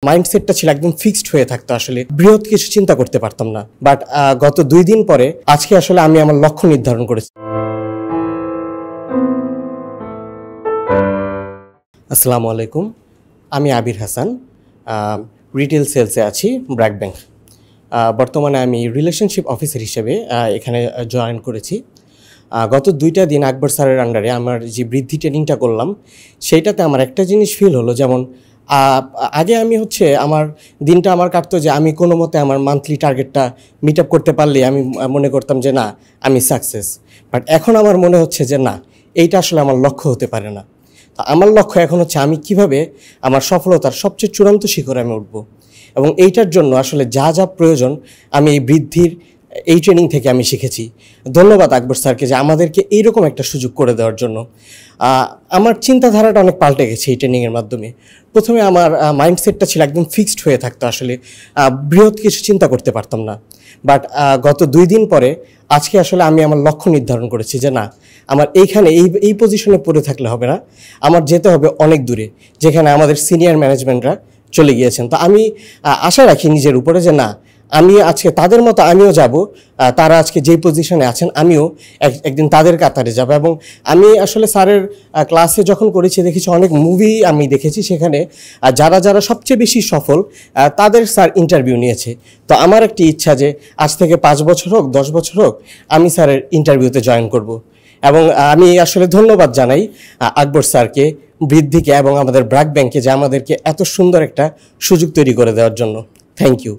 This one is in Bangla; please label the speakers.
Speaker 1: মাইন্ডসেটটা ছিল একদম ফিক্সড হয়ে থাকতো, আসলে বৃহৎ কিছু চিন্তা করতে পারতাম না। বাট গত 2 দিন পরে আজকে আসলে আমি আমার লক্ষ্য নির্ধারণ করেছি। আসসালামু আলাইকুম, আমি আবির হাসান, রিটেল সেলসে আছি ব্র্যাক ব্যাংক। বর্তমানে আমি রিলেশনশিপ অফিসার হিসেবে এখানে জয়েন করেছি। গত 2টা দিন আকবর স্যারের আন্ডারে আমার যে বৃদ্ধি ট্রেনিংটা করলাম, সেইটাতে আমার একটা জিনিস ফিল হলো, যেমন আগে আমি আমার দিনটা আমার কাটতো যে আমি কোনো মতে আমার মান্থলি টার্গেটটা মিট আপ করতে পারলে আমি মনে করতাম যে না, আমি সাকসেস। বাট এখন আমার মনে হচ্ছে যে না, এইটা আসলে আমার লক্ষ্য হতে পারে না। তো আমার লক্ষ্য এখন হচ্ছে আমি কিভাবে আমার সফলতার সবচেয়ে চূড়ান্ত শিখরে আমি উঠব, এবং এইটার জন্য আসলে যা যা প্রয়োজন আমি এই বৃদ্ধির এই ট্রেনিং থেকে আমি শিখেছি। ধন্যবাদ আকবর স্যারকে যে আমাদেরকে এইরকম একটা সুযোগ করে দেওয়ার জন্য। আমার চিন্তাধারাটা অনেক পাল্টে গেছে এই ট্রেনিংয়ের মাধ্যমে। প্রথমে আমার মাইন্ডসেটটা ছিল একদম ফিক্সড হয়ে থাকতো, আসলে বৃহৎ কিছু চিন্তা করতে পারতাম না। বাট গত 2 দিন পরে আজকে আসলে আমি আমার লক্ষ্য নির্ধারণ করেছি যে না, আমার এইখানে এই পজিশনে পড়ে থাকলে হবে না, আমার যেতে হবে অনেক দূরে, যেখানে আমাদের সিনিয়র ম্যানেজমেন্টরা চলে গিয়েছেন। তো আমি আশা রাখি নিজের উপরে যে না, আমি আজকে তাদের মতো আমিও যাব, তারা আজকে যেই পজিশনে আছেন আমিও একদিন তাদের কাতারে যাব। এবং আমি আসলে স্যারের ক্লাসে যখন করেছি দেখেছি অনেক মুভি আমি দেখেছি, সেখানে যারা যারা সবচেয়ে বেশি সফল তাদের স্যার ইন্টারভিউ নিয়েছে। তো আমার একটি ইচ্ছা যে আজ থেকে 5 বছর হোক 10 বছর হোক আমি স্যারের ইন্টারভিউতে জয়েন করব। এবং আমি আসলে ধন্যবাদ জানাই আকবর স্যারকে, বৃদ্ধিকে এবং আমাদের ব্র্যাক ব্যাংকে যে আমাদেরকে এত সুন্দর একটা সুযোগ তৈরি করে দেওয়ার জন্য। Thank you.